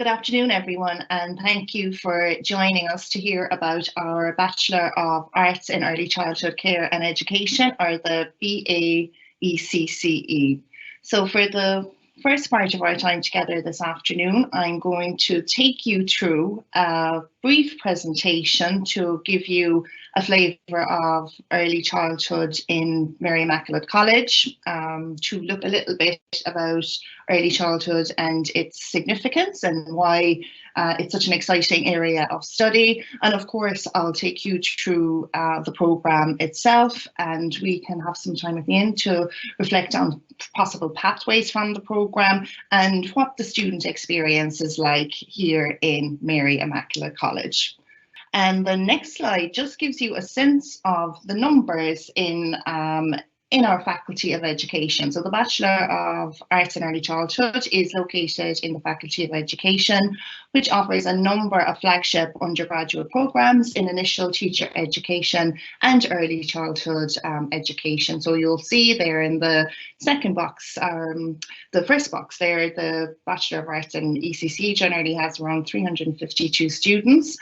Good afternoon, everyone, and thank you for joining us to hear about our Bachelor of Arts in Early Childhood Care and Education, or the BAECCE. So for the first part of our time together this afternoon, I'm going to take you through a brief presentation to give you a flavour of early childhood in Mary Immaculate College, to look a little bit about early childhood and its significance and why it's such an exciting area of study. And of course, I'll take you through the programme itself, and we can have some time at the end to reflect on possible pathways from the programme and what the student experience is like here in Mary Immaculate College. And the next slide just gives you a sense of the numbers in our Faculty of Education. So the Bachelor of Arts in Early Childhood is located in the Faculty of Education, which offers a number of flagship undergraduate programmes in initial teacher education and early childhood education. So you'll see there in the second box, the first box there, the Bachelor of Arts in ECC generally has around 352 students.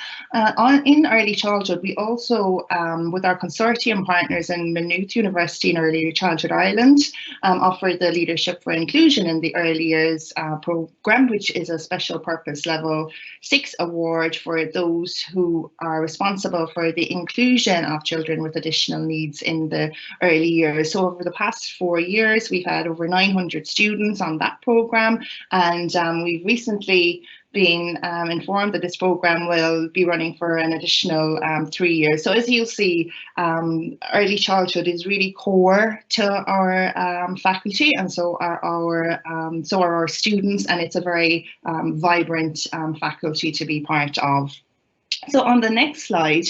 In early childhood, we also, with our consortium partners in Maynooth University and Early Childhood Ireland, offer the Leadership for Inclusion in the Early Years programme, which is a special purpose level 6 award for those who are responsible for the inclusion of children with additional needs in the early years. So over the past 4 years, we've had over 900 students on that programme, and we've recently been informed that this programme will be running for an additional 3 years. So as you'll see, early childhood is really core to our faculty, and so are our students, and it's a very vibrant faculty to be part of. So on the next slide,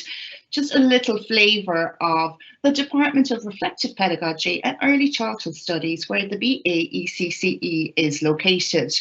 just a little flavour of the Department of Reflective Pedagogy and Early Childhood Studies, where the BAECCE is located.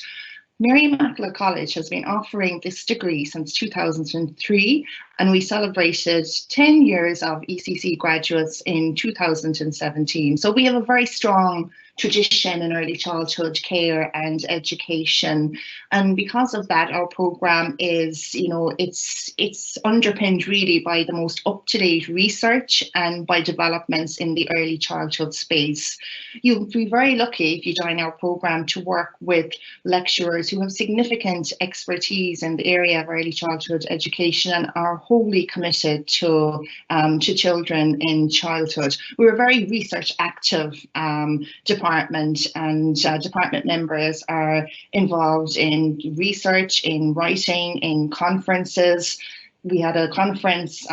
Mary Immaculate College has been offering this degree since 2003, and we celebrated 10 years of ECC graduates in 2017. So we have a very strong tradition in early childhood care and education, and because of that, our programme is, it's underpinned really by the most up-to-date research and by developments in the early childhood space. You'll be very lucky if you join our programme to work with lecturers who have significant expertise in the area of early childhood education and are wholly committed to children in childhood. We're a very research active department, and department members are involved in research, in writing, in conferences. We had a conference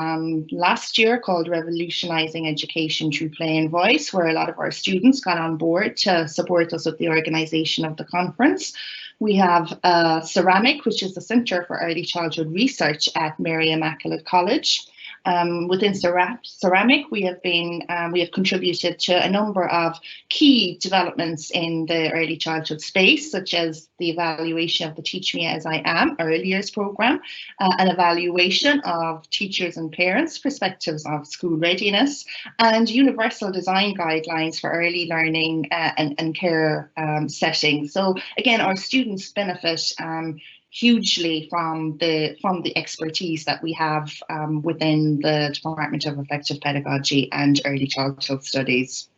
last year called Revolutionising Education Through Play and Voice, where a lot of our students got on board to support us with the organisation of the conference. We have Ceramic, which is the Centre for Early Childhood Research at Mary Immaculate College. Within Ceramic, we have contributed to a number of key developments in the early childhood space, such as the evaluation of the Teach Me As I Am Early Years programme, an evaluation of teachers and parents' perspectives of school readiness, and universal design guidelines for early learning and care settings. So again, our students benefit hugely from the expertise that we have within the Department of Reflective Pedagogy and Early Childhood Studies.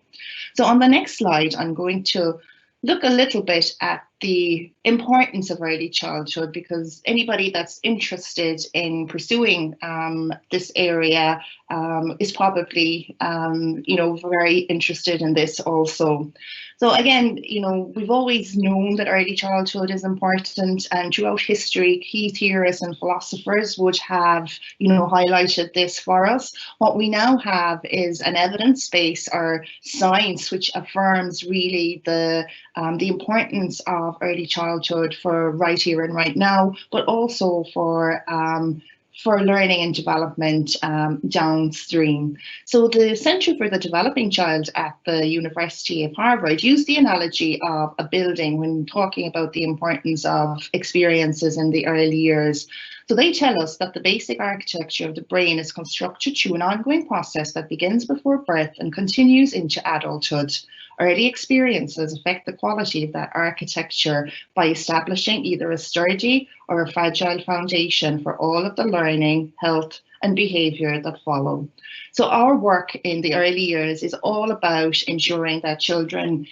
So on the next slide, I'm going to look a little bit at the importance of early childhood, because anybody that's interested in pursuing this area is probably very interested in this also. So again, we've always known that early childhood is important, and throughout history, key theorists and philosophers would have, highlighted this for us. What we now have is an evidence base, or science, which affirms really the importance of early childhood for right here and right now, but also for learning and development downstream. So the Centre for the Developing Child at the University of Harvard used the analogy of a building when talking about the importance of experiences in the early years. So they tell us that the basic architecture of the brain is constructed through an ongoing process that begins before birth and continues into adulthood. Early experiences affect the quality of that architecture by establishing either a sturdy or a fragile foundation for all of the learning, health, and behaviour that follow. So our work in the early years is all about ensuring that children,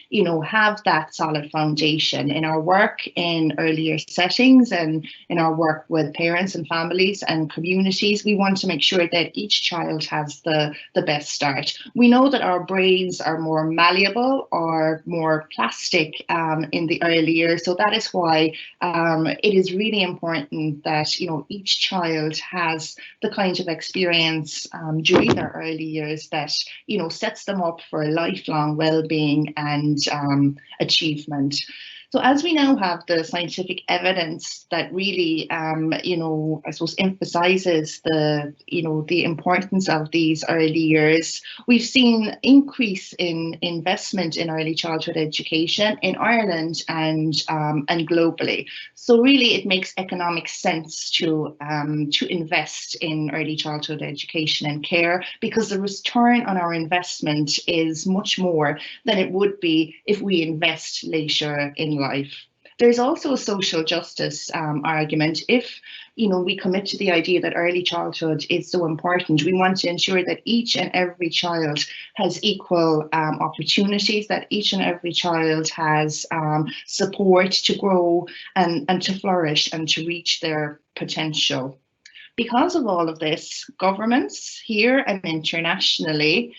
have that solid foundation. In our work in earlier settings and in our work with parents and families and communities, we want to make sure that each child has the best start. We know that our brains are more malleable or more plastic in the early years, so that is why it is really important that each child has the kind of experience during their early years that sets them up for lifelong well-being and achievement. So as we now have the scientific evidence that really, I suppose emphasizes the importance of these early years, we've seen increase in investment in early childhood education in Ireland and globally. So really, it makes economic sense to invest in early childhood education and care, because the return on our investment is much more than it would be if we invest later in life. There's also a social justice argument. If we commit to the idea that early childhood is so important, we want to ensure that each and every child has equal opportunities, that each and every child has support to grow and to flourish and to reach their potential. Because of all of this, governments here and internationally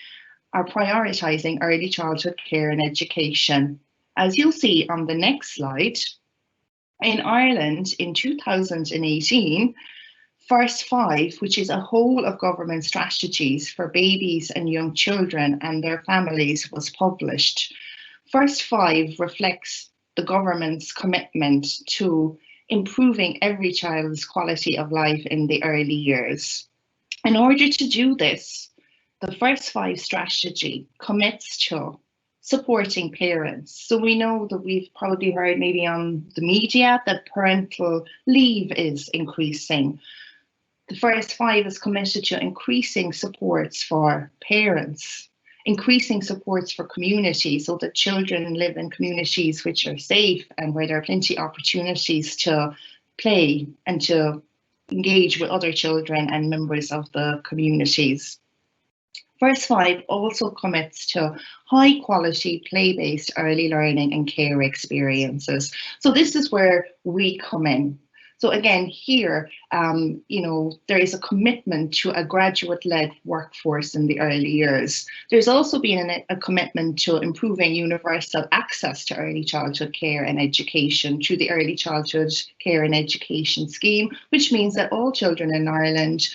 are prioritising early childhood care and education. As you'll see on the next slide, in Ireland in 2018, First Five, which is a whole of government strategies for babies and young children and their families, was published. First Five reflects the government's commitment to improving every child's quality of life in the early years. In order to do this, the First Five strategy commits to supporting parents. So we know that we've probably heard maybe on the media that parental leave is increasing. The First Five is committed to increasing supports for parents, increasing supports for communities so that children live in communities which are safe and where there are plenty of opportunities to play and to engage with other children and members of the communities. First Five also commits to high quality play-based early learning and care experiences. So this is where we come in. So again, here, there is a commitment to a graduate-led workforce in the early years. There's also been a commitment to improving universal access to early childhood care and education through the Early Childhood Care and Education Scheme, which means that all children in Ireland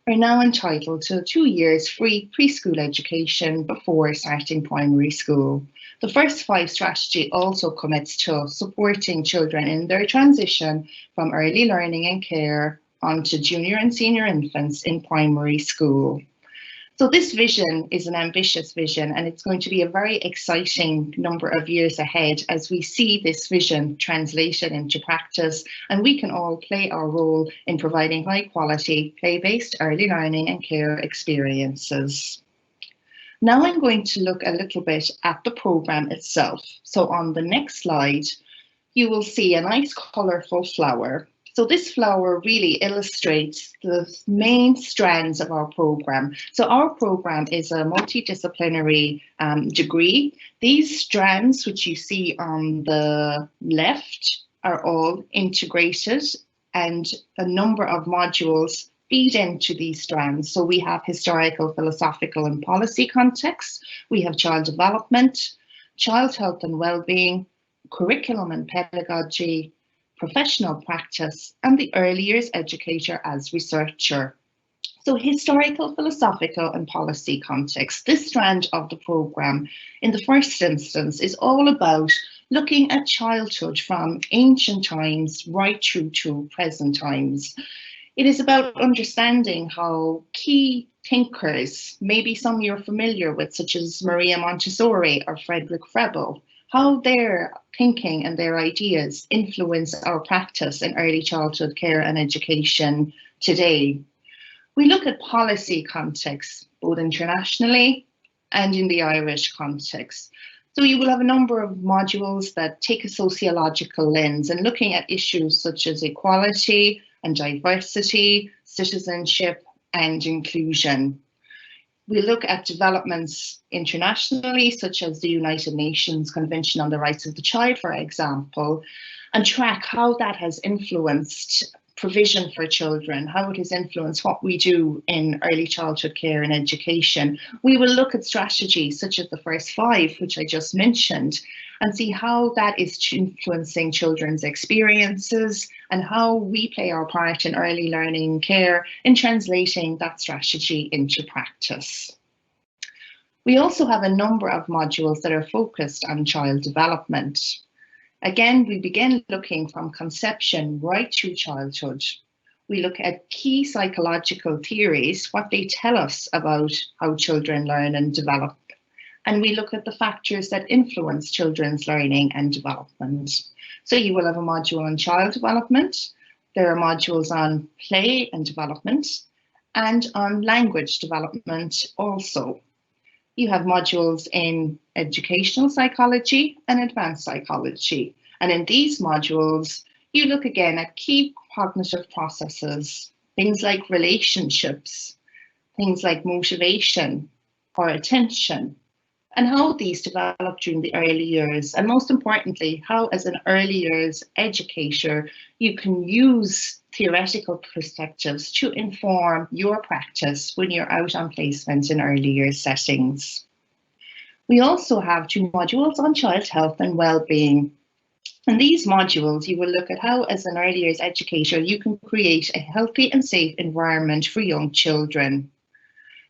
are now entitled to 2 years free preschool education before starting primary school. The First Five strategy also commits to supporting children in their transition from early learning and care onto junior and senior infants in primary school. So this vision is an ambitious vision, and it's going to be a very exciting number of years ahead as we see this vision translated into practice, and we can all play our role in providing high quality, play-based early learning and care experiences. Now I'm going to look a little bit at the programme itself. So on the next slide, you will see a nice colourful flower. So this flower really illustrates the main strands of our programme. So our programme is a multidisciplinary degree. These strands, which you see on the left, are all integrated, and a number of modules feed into these strands. So we have historical, philosophical and policy context. We have child development, child health and well-being, curriculum and pedagogy, professional practice, and the early years educator as researcher. So historical, philosophical and policy context. This strand of the programme in the first instance is all about looking at childhood from ancient times right through to present times. It is about understanding how key thinkers, maybe some you're familiar with, such as Maria Montessori or Frederick Froebel, how their thinking and their ideas influence our practice in early childhood care and education today. We look at policy context, both internationally and in the Irish context. So you will have a number of modules that take a sociological lens and looking at issues such as equality and diversity, citizenship and inclusion. We look at developments internationally, such as the United Nations Convention on the Rights of the Child, for example, and track how that has influenced provision for children, how it has influenced what we do in early childhood care and education. We will look at strategies such as the first five, which I just mentioned, and see how that is influencing children's experiences and how we play our part in early learning care in translating that strategy into practice. We also have a number of modules that are focused on child development. Again, we begin looking from conception right through childhood. We look at key psychological theories, what they tell us about how children learn and develop. And we look at the factors that influence children's learning and development. So you will have a module on child development. There are modules on play and development and on language development also. You have modules in educational psychology and advanced psychology. And in these modules, you look again at key cognitive processes, things like relationships, things like motivation or attention, and how these develop during the early years. And most importantly, how as an early years educator, you can use theoretical perspectives to inform your practice when you're out on placement in early years settings. We also have 2 modules on child health and well-being. In these modules, you will look at how as an early years educator, you can create a healthy and safe environment for young children.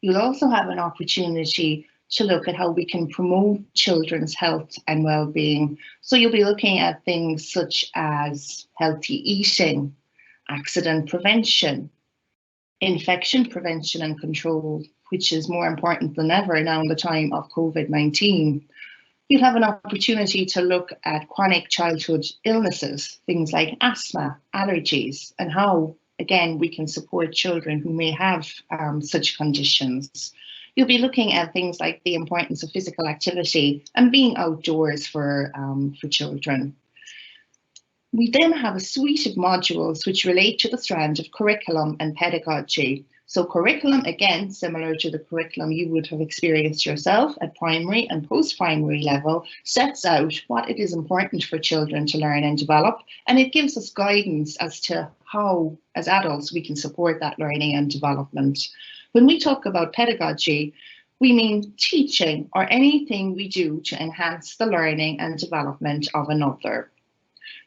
You'll also have an opportunity to look at how we can promote children's health and well-being. So you'll be looking at things such as healthy eating, accident prevention, infection prevention and control, which is more important than ever now in the time of COVID-19. You'll have an opportunity to look at chronic childhood illnesses, things like asthma, allergies, and how, again, we can support children who may have such conditions. You'll be looking at things like the importance of physical activity and being outdoors for children. We then have a suite of modules which relate to the strand of curriculum and pedagogy. So curriculum, again, similar to the curriculum you would have experienced yourself at primary and post-primary level, sets out what it is important for children to learn and develop, and it gives us guidance as to how, as adults, we can support that learning and development. When we talk about pedagogy, we mean teaching or anything we do to enhance the learning and development of another.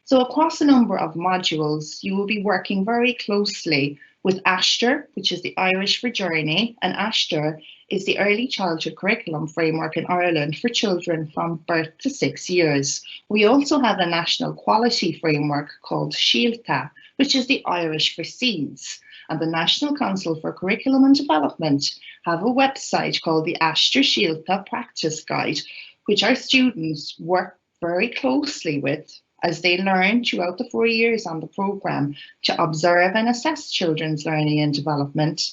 So across a number of modules, you will be working very closely with ASHTR, which is the Irish for Journey, and ASHTR is the Early Childhood Curriculum Framework in Ireland for children from birth to 6 years. We also have a national quality framework called Síolta, which is the Irish for Seeds, and the National Council for Curriculum and Development have a website called the ASHTR Síolta Practice Guide, which our students work very closely with as they learn throughout the 4 years on the programme to observe and assess children's learning and development,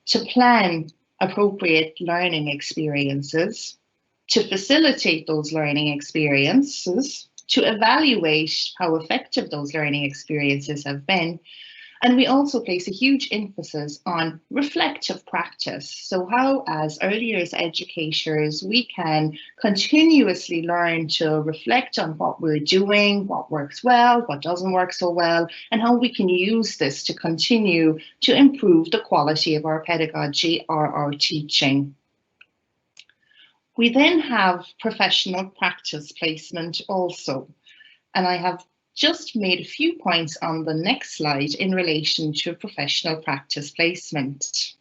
to plan appropriate learning experiences, to facilitate those learning experiences, to evaluate how effective those learning experiences have been. And we also place a huge emphasis on reflective practice. So how, as early years educators, we can continuously learn to reflect on what we're doing, what works well, what doesn't work so well, and how we can use this to continue to improve the quality of our pedagogy or our teaching. We then have professional practice placement also, and I have just made a few points on the next slide in relation to professional practice placement.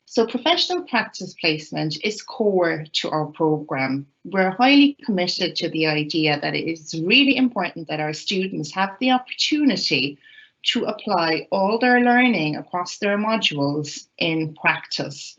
So professional practice placement is core to our programme. We're highly committed to the idea that it is really important that our students have the opportunity to apply all their learning across their modules in practice.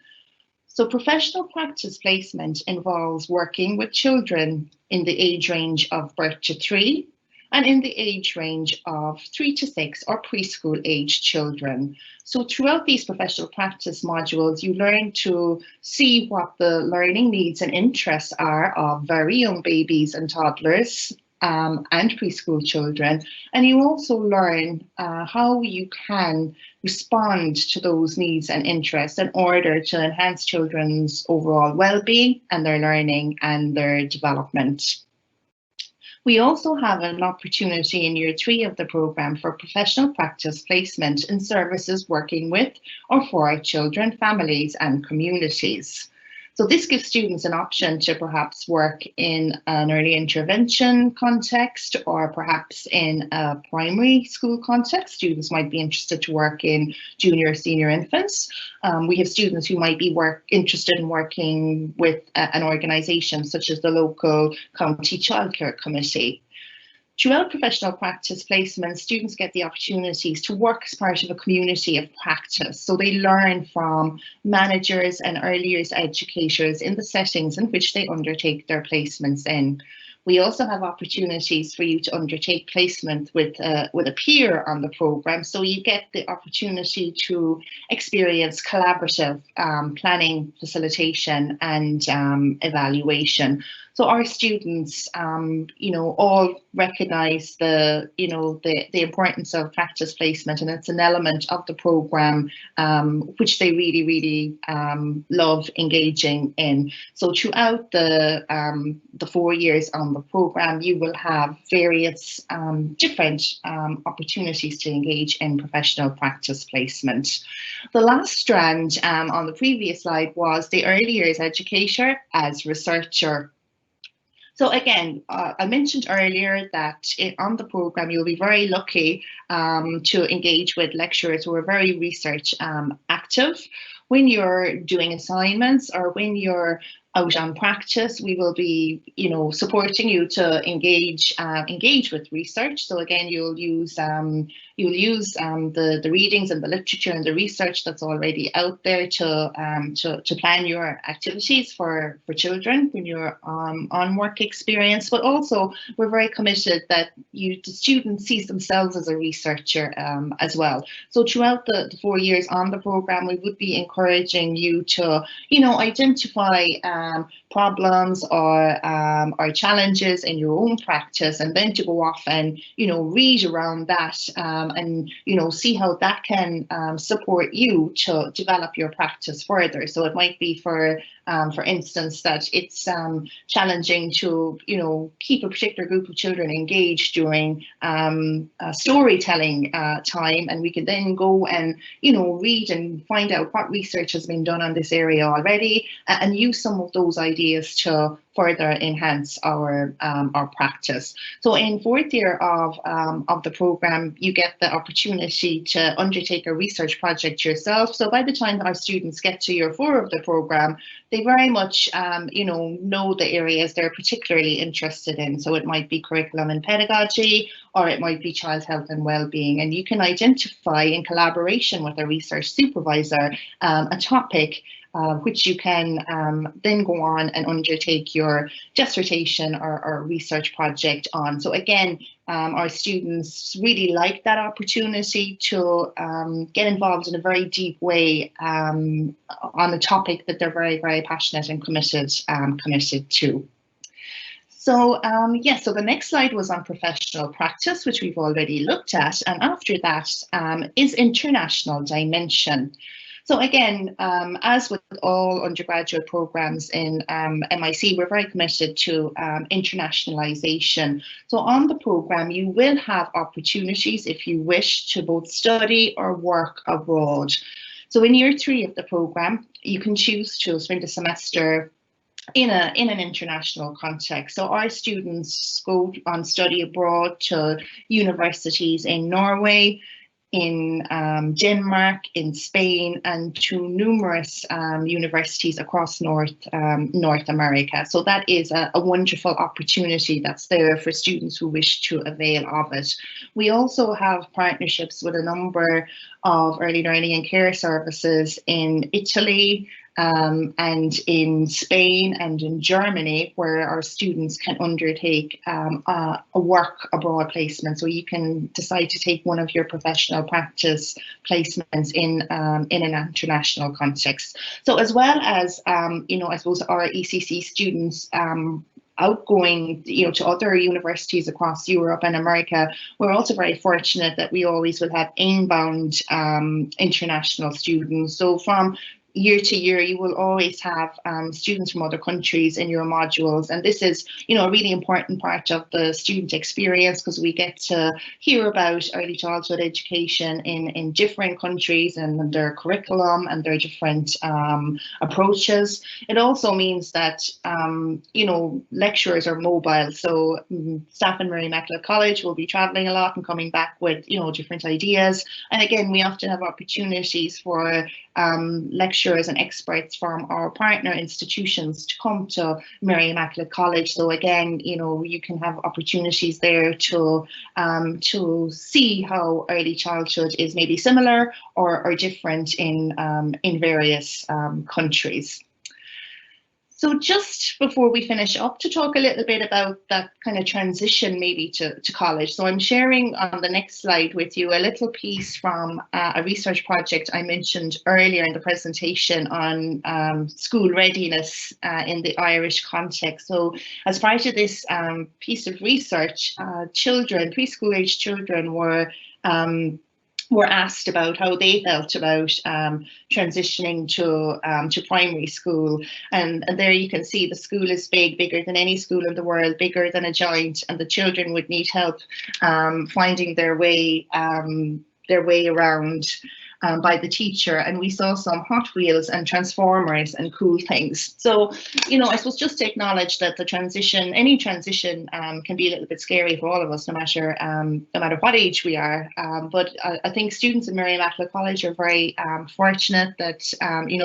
So professional practice placement involves working with children in the age range of birth to 3, and in the age range of 3 to 6 or preschool age children. So throughout these professional practice modules, you learn to see what the learning needs and interests are of very young babies and toddlers, and preschool children. And you also learn how you can respond to those needs and interests in order to enhance children's overall well-being and their learning and their development. We also have an opportunity in year 3 of the programme for professional practice placement in services working with or for our children, families and communities. So this gives students an option to perhaps work in an early intervention context or perhaps in a primary school context. Students might be interested to work in junior, senior infants. We have students who might be interested in working with an organisation such as the local county childcare committee. Throughout professional practice placement, students get the opportunities to work as part of a community of practice. So they learn from managers and early years educators in the settings in which they undertake their placements in. We also have opportunities for you to undertake placement with a peer on the programme, so you get the opportunity to experience collaborative planning, facilitation and evaluation. So our students, all recognise the importance of practice placement, and it's an element of the programme which they really love engaging in. So throughout the 4 years on the programme, you will have various different opportunities to engage in professional practice placement. The last strand on the previous slide was the early years educator as researcher. So again, I mentioned earlier that on the programme, you'll be very lucky to engage with lecturers who are very research active. When you're doing assignments or when you're out on practice, we will be, supporting you to engage with research. So again, you'll use the readings and the literature and the research that's already out there to plan your activities for children when you're on work experience. But also, we're very committed that the student sees themselves as a researcher as well. So throughout the 4 years on the programme, we would be encouraging you to, identify problems or challenges in your own practice, and then to go off and read around that and see how that can support you to develop your practice further. So it might be for instance that it's challenging to keep a particular group of children engaged during storytelling time, and we can then go and read and find out what research has been done on this area already, and use some of those ideas to further enhance our practice. So in 4th year of the programme, you get the opportunity to undertake a research project yourself. So by the time that our students get to year 4 of the programme, they very much know the areas they're particularly interested in. So it might be curriculum and pedagogy, or it might be child health and well-being, and you can identify in collaboration with a research supervisor a topic which you can then go on and undertake your dissertation or research project on. So again, our students really like that opportunity to get involved in a very deep way on a topic that they're very passionate and committed to. So so the next slide was on professional practice, which we've already looked at, and after that is international dimension. So again, as with all undergraduate programs in MIC, we're very committed to internationalization. So on the program, you will have opportunities if you wish to both study or work abroad. So in year 3 of the program, you can choose to spend a semester in an international context. So our students go on study abroad to universities in Norway, in Denmark, in Spain, and to numerous universities across North America. So that is a wonderful opportunity that's there for students who wish to avail of it. We also have partnerships with a number of early learning and care services in Italy, and in Spain and in Germany, where our students can undertake a work abroad placement. So you can decide to take one of your professional practice placements in an international context. So as well as, I suppose our ECC students outgoing, to other universities across Europe and America, we're also very fortunate that we always will have inbound international students. So from year to year, you will always have students from other countries in your modules. And this is, a really important part of the student experience, because we get to hear about early childhood education in different countries and their curriculum and their different approaches. It also means that, lecturers are mobile. So staff in Mary Immaculate College will be traveling a lot and coming back with, different ideas. And again, we often have opportunities for lecturers and experts from our partner institutions to come to Mary Immaculate College. So again, you can have opportunities there to see how early childhood is maybe similar or different in various countries. So just before we finish up, to talk a little bit about that kind of transition maybe to college. So I'm sharing on the next slide with you a little piece from a research project I mentioned earlier in the presentation on school readiness in the Irish context. So as part of this piece of research, preschool age children were asked about how they felt about transitioning to primary school. And there you can see the school is bigger than any school in the world, bigger than a giant, and the children would need help finding their way around by the teacher. And we saw some Hot Wheels and Transformers and cool things. So, I suppose just to acknowledge that any transition can be a little bit scary for all of us, no matter what age we are. But I think students in Mary Immaculate College are very fortunate that,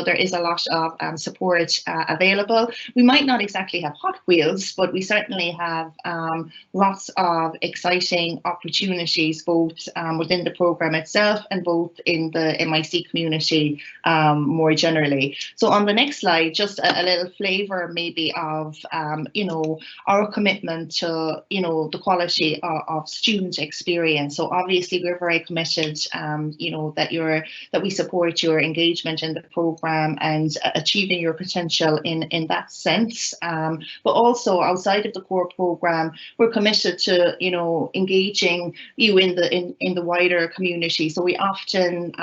there is a lot of support available. We might not exactly have Hot Wheels, but we certainly have lots of exciting opportunities, both within the program itself and both in the MIC community more generally. So on the next slide, just a little flavour maybe of, our commitment to, the quality of student experience. So obviously we're very committed, that we support your engagement in the programme and achieving your potential in that sense. But also outside of the core programme, we're committed to, engaging you in the wider community. So we often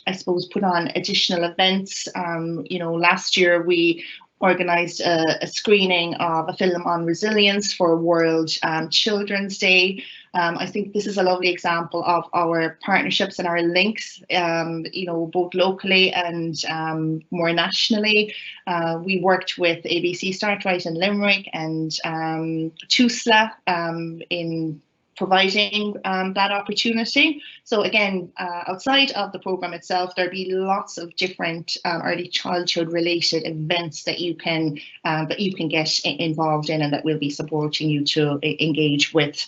I suppose put on additional events. Last year we organised a screening of a film on resilience for World Children's Day. I think this is a lovely example of our partnerships and our links, both locally and more nationally. We worked with ABC Startright in Limerick and TUSLA in providing that opportunity. So again, outside of the programme itself, there'll be lots of different early childhood related events that you can get involved in and that we'll be supporting you to engage with.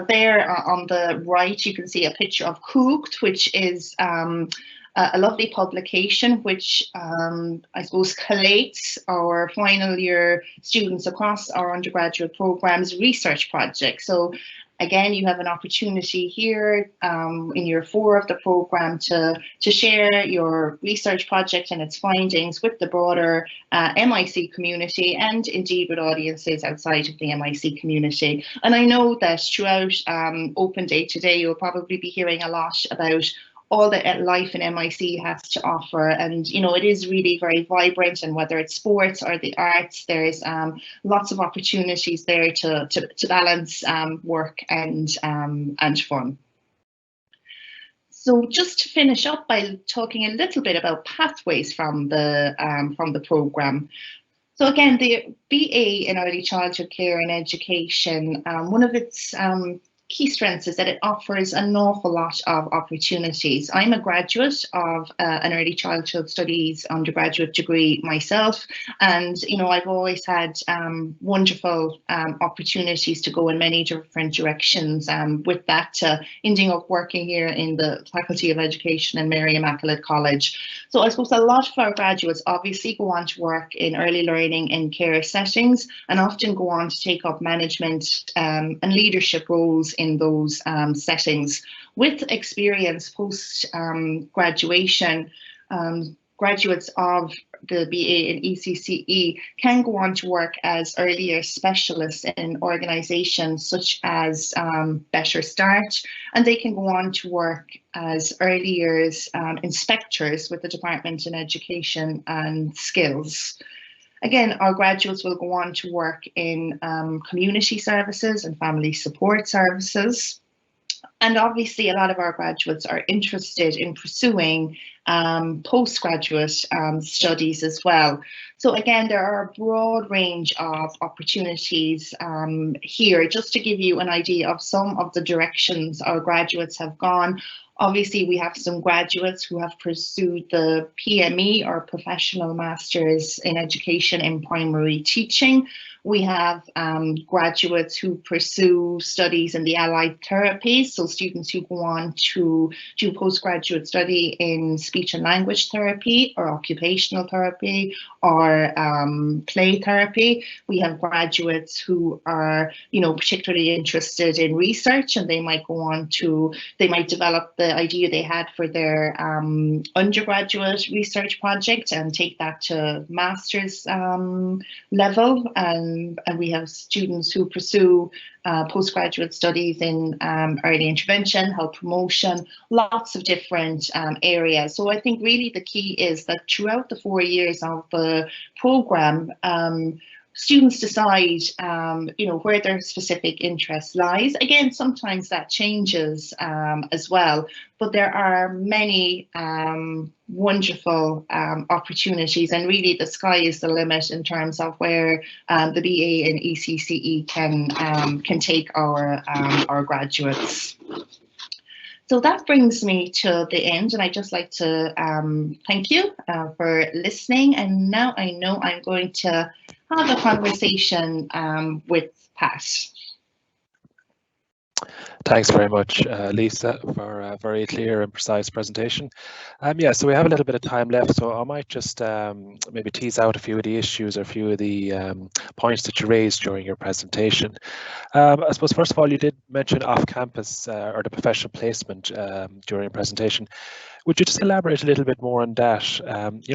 There on the right, you can see a picture of Coogt, which is a lovely publication which I suppose collates our final year students across our undergraduate programmes research projects. So again, you have an opportunity here in year 4 of the programme to share your research project and its findings with the broader MIC community and indeed with audiences outside of the MIC community. And I know that throughout Open Day today, you'll probably be hearing a lot about all that life in MIC has to offer, and it is really very vibrant, and whether it's sports or the arts, there's lots of opportunities there to balance work and fun. So just to finish up by talking a little bit about pathways from the programme. So again, the BA in Early Childhood Care and Education, one of its key strengths is that it offers an awful lot of opportunities. I'm a graduate of an early childhood studies undergraduate degree myself, and I've always had wonderful opportunities to go in many different directions. With that, ending up working here in the Faculty of Education in Mary Immaculate College. So I suppose a lot of our graduates obviously go on to work in early learning and care settings, and often go on to take up management and leadership roles in those settings. With experience post graduation, graduates of the BA in ECCE can go on to work as early years specialists in organisations such as Better Start, and they can go on to work as early years inspectors with the Department in Education and Skills. Again, our graduates will go on to work in community services and family support services. And obviously, a lot of our graduates are interested in pursuing postgraduate studies as well. So again, there are a broad range of opportunities here, just to give you an idea of some of the directions our graduates have gone. Obviously, we have some graduates who have pursued the PME, or Professional Masters in Education in Primary Teaching. We have graduates who pursue studies in the allied therapies, so students who go on to do postgraduate study in speech and language therapy, or occupational therapy, or play therapy. We have graduates who are, particularly interested in research, and they might develop the idea they had for their undergraduate research project and take that to master's level. And we have students who pursue postgraduate studies in early intervention, health promotion, lots of different areas. So I think really the key is that throughout the 4 years of the programme, students decide, where their specific interest lies. Again, sometimes that changes as well, but there are many wonderful opportunities, and really the sky is the limit in terms of where the BA and ECCE can take our graduates. So that brings me to the end, and I'd just like to thank you for listening. And now I know I'm going to have a conversation with Pat. Thanks very much, Lisa, for a very clear and precise presentation. So we have a little bit of time left, so I might just maybe tease out a few of the issues or a few of the points that you raised during your presentation. I suppose, first of all, you did mention off-campus or the professional placement during your presentation. Would you just elaborate a little bit more on that?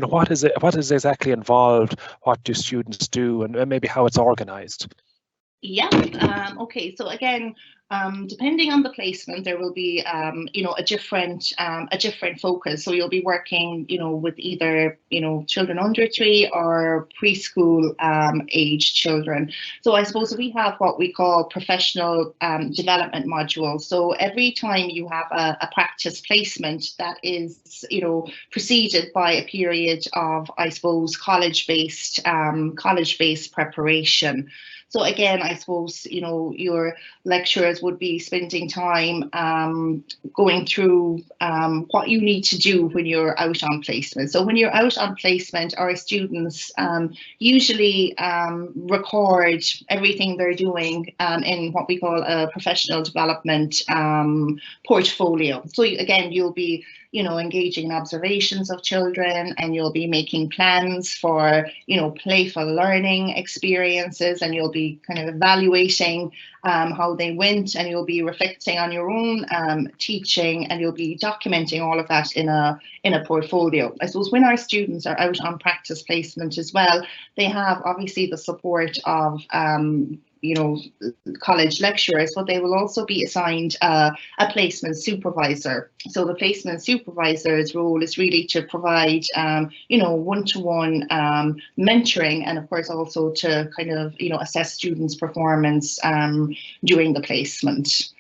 What is exactly involved? What do students do, and maybe how it's organised? Yeah. Okay. So again, depending on the placement, there will be, a different focus. So you'll be working, with either, children under 3 or preschool age children. So I suppose we have what we call professional development modules. So every time you have a practice placement, that is, preceded by a period of, I suppose, college-based preparation. So again, I suppose, your lecturers would be spending time going through what you need to do when you're out on placement. So when you're out on placement, our students usually record everything they're doing in what we call a professional development portfolio. So again, you'll be engaging in observations of children, and you'll be making plans for, playful learning experiences, and you'll be kind of evaluating how they went, and you'll be reflecting on your own teaching, and you'll be documenting all of that in a portfolio. I suppose when our students are out on practice placement as well, they have obviously the support of college lecturers, but they will also be assigned a placement supervisor. So the placement supervisor's role is really to provide, one-to-one mentoring, and of course also to kind of, assess students' performance during the placement.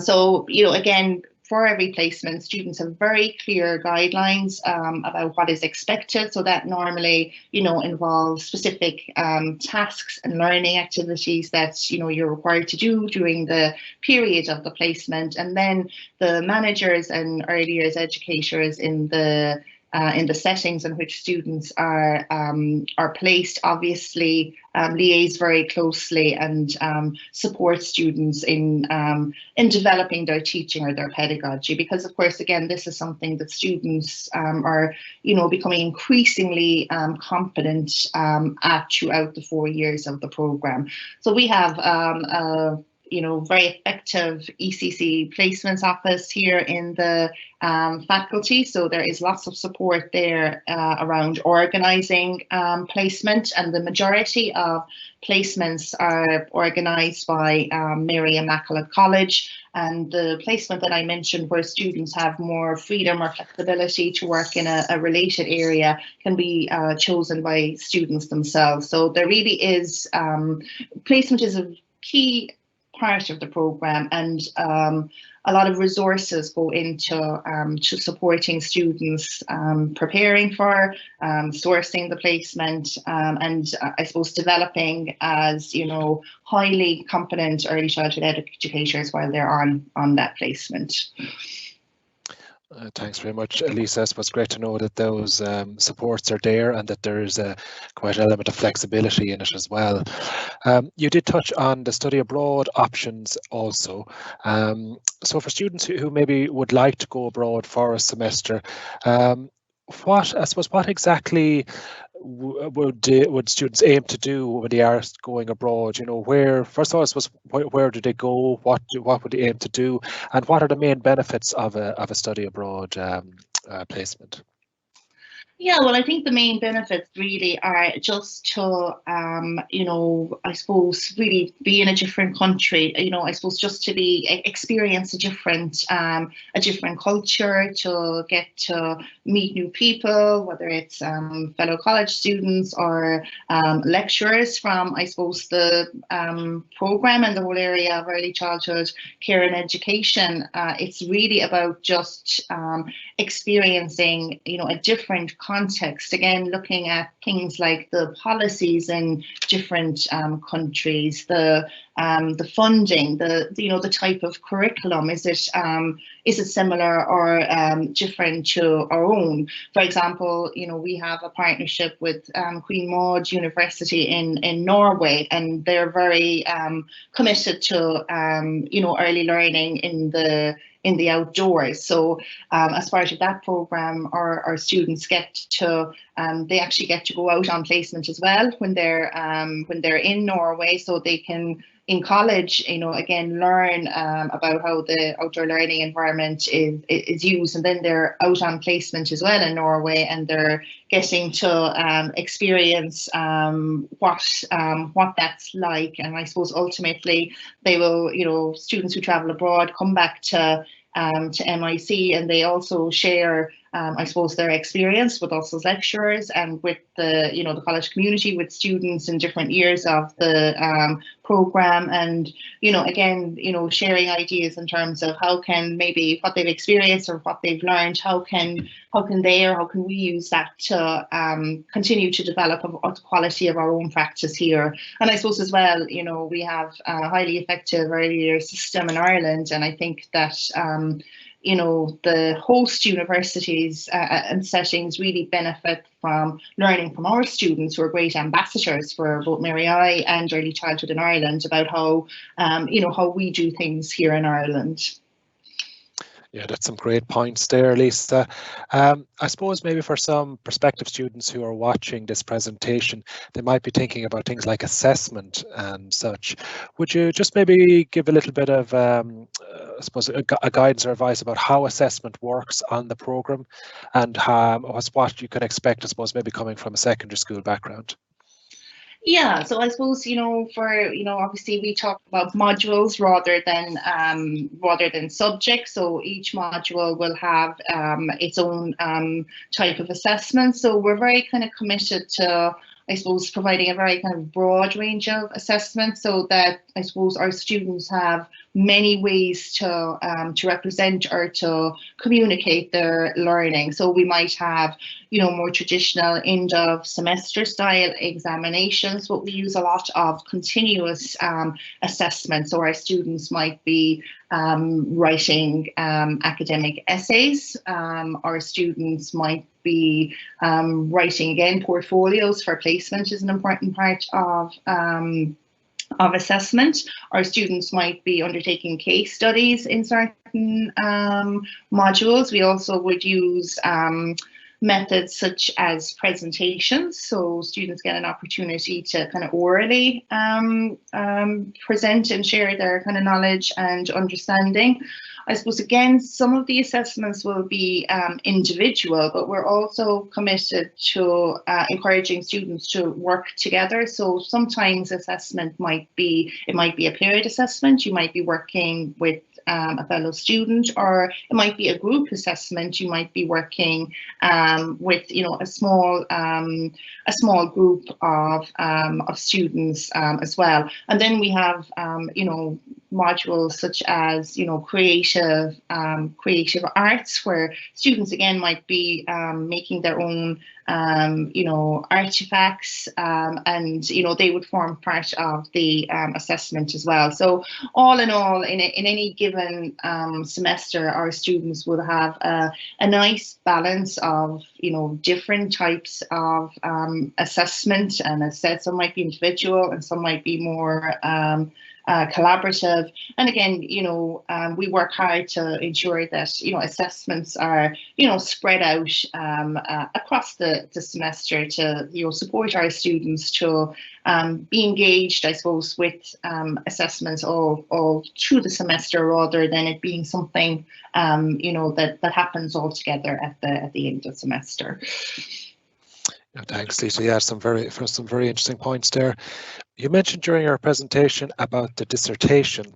So, again, for every placement, students have very clear guidelines about what is expected. So that normally, involves specific tasks and learning activities that, you're required to do during the period of the placement. And then the managers and early years educators in the settings in which students are placed, obviously liaise very closely and support students in developing their teaching or their pedagogy. Because of course, again, this is something that students are, becoming increasingly confident at throughout the 4 years of the program. So we have very effective ECC placements office here in the faculty. So there is lots of support there around organising placement, and the majority of placements are organised by Mary Immaculate College. And the placement that I mentioned, where students have more freedom or flexibility to work in a related area, can be chosen by students themselves. So there really is, placement is a key part of the program, and a lot of resources go into to supporting students preparing for sourcing the placement, and I suppose developing as highly competent early childhood educators while they're on that placement. Thanks very much, Lisa. It was great to know that those supports are there and that there is quite an element of flexibility in it as well. You did touch on the study abroad options also. So for students who maybe would like to go abroad for a semester, what exactly would students aim to do when they are going abroad? Where, first of all, I suppose, where do they go? What would they aim to do? And what are the main benefits of a study abroad placement? Yeah, well, I think the main benefits really are just to, I suppose, really be in a different country. I suppose just to experience a different culture, to get to meet new people, whether it's fellow college students or lecturers from, I suppose, the program and the whole area of early childhood care and education. It's really about just experiencing, a different context, again, looking at things like the policies in different countries, the funding, the type of curriculum. Is it similar or different to our own? For example, we have a partnership with Queen Maud University in Norway, and they're very committed to early learning in the outdoors. So as part of that program, our students they actually get to go out on placement as well when they're in Norway, so they can, in college, again, learn about how the outdoor learning environment is used, and then they're out on placement as well in Norway, and they're getting to experience what that's like. And I suppose ultimately they will, students who travel abroad come back to MIC, and they also share, I suppose, their experience with us as lecturers and with the college community, with students in different years of the program, and again, sharing ideas in terms of how can maybe what they've experienced or what they've learned, how can we use that to continue to develop a quality of our own practice here. And I suppose as well, we have a highly effective early years system in Ireland, and I think that the host universities and settings really benefit from learning from our students, who are great ambassadors for both Mary I and early childhood in Ireland, about how we do things here in Ireland. Yeah, that's some great points there, Lisa. I suppose maybe for some prospective students who are watching this presentation, they might be thinking about things like assessment and such. Would you just maybe give a little bit of, I suppose, a guidance or advice about how assessment works on the programme, and what you can expect, I suppose, maybe coming from a secondary school background? Yeah, so I suppose, obviously we talk about modules rather than subjects. So each module will have its own type of assessment. So we're very kind of committed to, I suppose, providing a very kind of broad range of assessments, so that I suppose our students have many ways to represent or to communicate their learning. So we might have, you know, more traditional end of semester style examinations, but we use a lot of continuous assessment. So our students might be writing academic essays. Our students might be writing, again, portfolios for placement is an important part of assessment. Our students might be undertaking case studies in certain modules. We also would use methods such as presentations, so students get an opportunity to kind of orally present and share their kind of knowledge and understanding. I suppose, again, some of the assessments will be individual, but we're also committed to encouraging students to work together. So sometimes assessment might be a period assessment. You might be working with a fellow student, or it might be a group assessment. You might be working with, you know, a small group of students as well. And then we have, you know, modules such as, you know, creative arts, where students again might be making their own you know, artifacts, and you know, they would form part of the assessment as well. So all in all, in any given semester, our students will have a nice balance of, you know, different types of assessment, and as said, some might be individual and some might be more collaborative. And again, you know, we work hard to ensure that, you know, assessments are, you know, spread out across the semester to, you know, support our students to be engaged, I suppose, with assessments all through the semester, rather than it being something, you know, that happens all together at the end of the semester. Yeah, thanks, Lisa. Yeah, some very interesting points there. You mentioned during your presentation about the dissertation,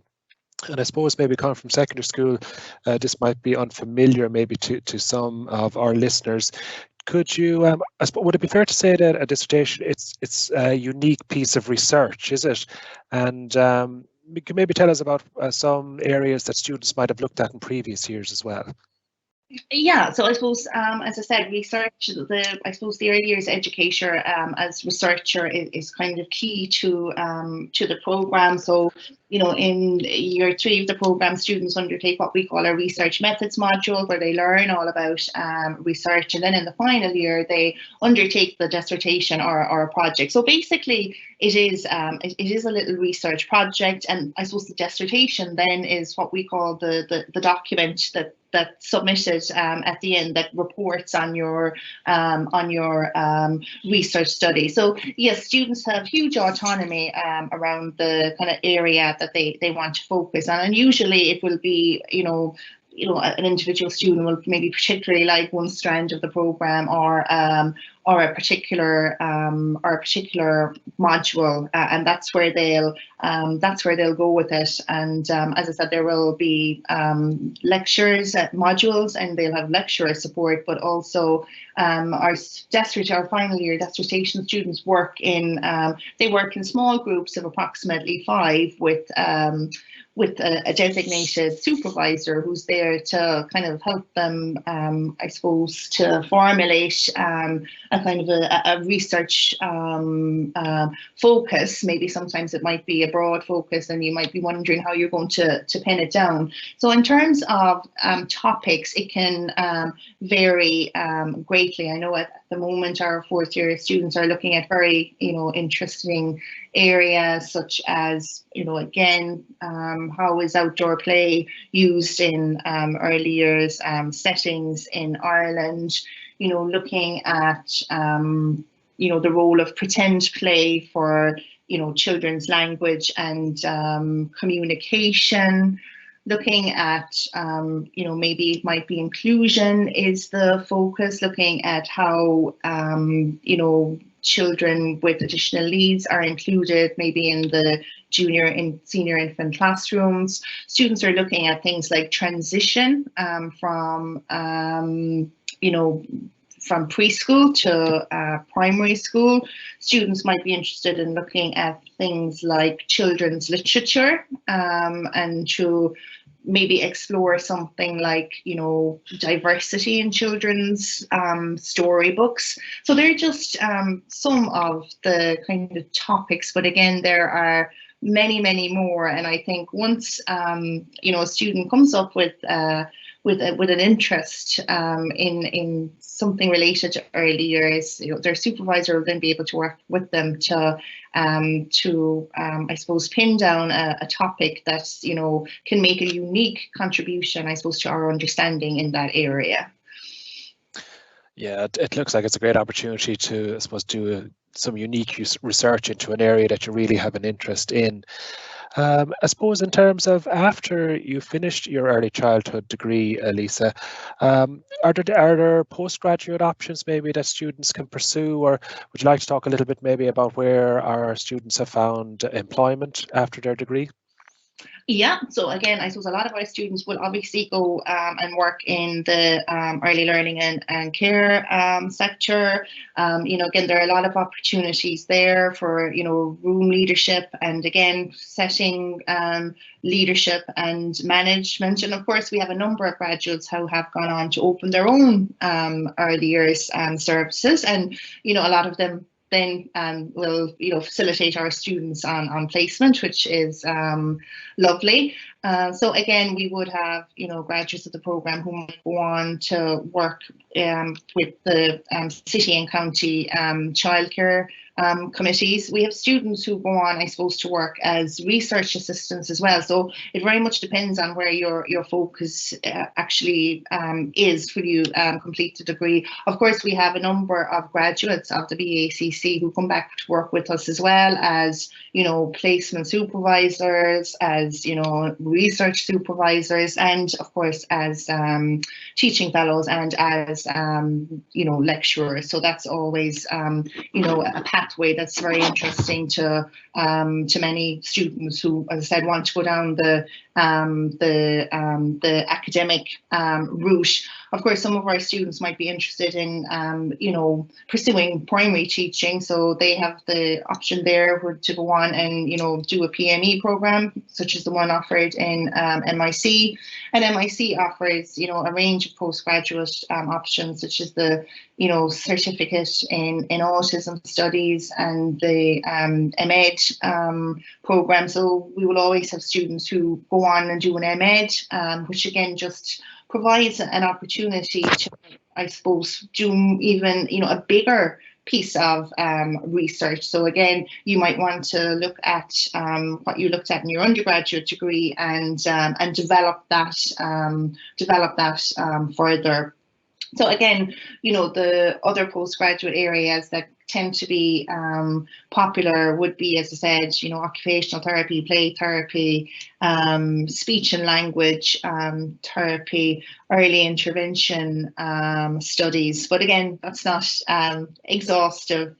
and I suppose maybe coming from secondary school, this might be unfamiliar maybe to some of our listeners. Could you, I suppose, would it be fair to say that a dissertation, it's a unique piece of research, is it? And you can maybe tell us about some areas that students might have looked at in previous years as well. Yeah, so I suppose, as I said, research, the early years educator as researcher is kind of key to the program. So, you know, in year 3 of the program, students undertake what we call a research methods module, where they learn all about research, and then in the final year they undertake the dissertation or a project. So basically, it is a little research project, and I suppose the dissertation then is what we call the document that's submitted at the end, that reports on your research study. So yes, students have huge autonomy around the kind of area that they want to focus on, and usually it will be, you know, an individual student will maybe particularly like one strand of the program, or a particular module, and that's where they'll go with it. And as I said, there will be lectures at modules, and they'll have lecturer support, but also our final year dissertation students work in small groups of approximately 5 with a designated supervisor who's there to kind of help them, I suppose, to formulate a kind of a research focus. Maybe sometimes it might be a broad focus, and you might be wondering how you're going to pin it down. So in terms of topics, it can vary greatly. I know at the moment our 4th year students are looking at very, you know, interesting areas such as, you know, again, how is outdoor play used in early years settings in Ireland, you know, looking at, you know, the role of pretend play for, you know, children's language and communication, looking at, you know, maybe it might be inclusion is the focus, looking at how, you know, children with additional needs are included maybe in the junior and senior infant classrooms. Students are looking at things like transition from, you know, from preschool to primary school. Students might be interested in looking at things like children's literature, and to maybe explore something like, diversity in children's storybooks. So they're just some of the kind of topics, but again, there are many, many more. And I think once a student comes up with an interest in something related to early years, their supervisor will then be able to work with them to I suppose, pin down a topic that can make a unique contribution, I suppose, to our understanding in that area. Yeah, it looks like it's a great opportunity to, I suppose, do some unique research into an area that you really have an interest in. I suppose in terms of after you finished your early childhood degree, Lisa, are there postgraduate options maybe that students can pursue, or would you like to talk a little bit maybe about where our students have found employment after their degree? Yeah, so again, I suppose a lot of our students will obviously go and work in the early learning and care sector. Again, there are a lot of opportunities there for, room leadership and again, setting leadership and management. And of course, we have a number of graduates who have gone on to open their own early years services. And, a lot of them then will facilitate our students on placement, which is lovely. So again, we would have graduates of the program who might go on to work with the city and county childcare committees. We have students who go on, I suppose, to work as research assistants as well. So it very much depends on where your focus actually is when you complete the degree. Of course, we have a number of graduates of the BACC who come back to work with us as well as, placement supervisors, as, research supervisors, and of course, as teaching fellows and as, lecturers. So that's always, a pathway that's very interesting to many students who, as I said, want to go down the academic route. Of course, some of our students might be interested in, pursuing primary teaching. So they have the option there to go on and, do a PME program, such as the one offered in MIC. And MIC offers, a range of postgraduate options, such as the, certificate in autism studies and the MEd program. So we will always have students who go on and do an MEd, which again just provides an opportunity to, I suppose, do even, a bigger piece of research. So again, you might want to look at what you looked at in your undergraduate degree and develop that further. So again, the other postgraduate areas that tend to be popular would be, as I said, occupational therapy, play therapy, speech and language therapy, early intervention studies. But again, that's not exhaustive.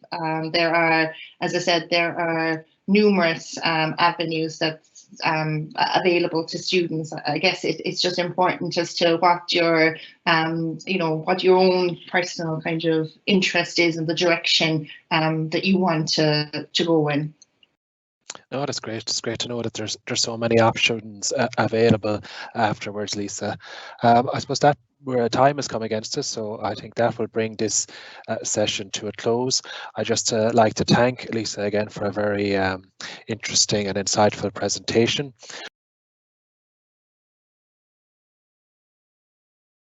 There are, as I said, there are numerous avenues that's available to students. I guess it's just important as to what your what your own personal kind of interest is and the direction that you want to go in. No, that's great. It's great to know that there's so many options available afterwards, Lisa. I suppose that where time has come against us, so I think that will bring this session to a close. I just like to thank Lisa again for a very interesting and insightful presentation.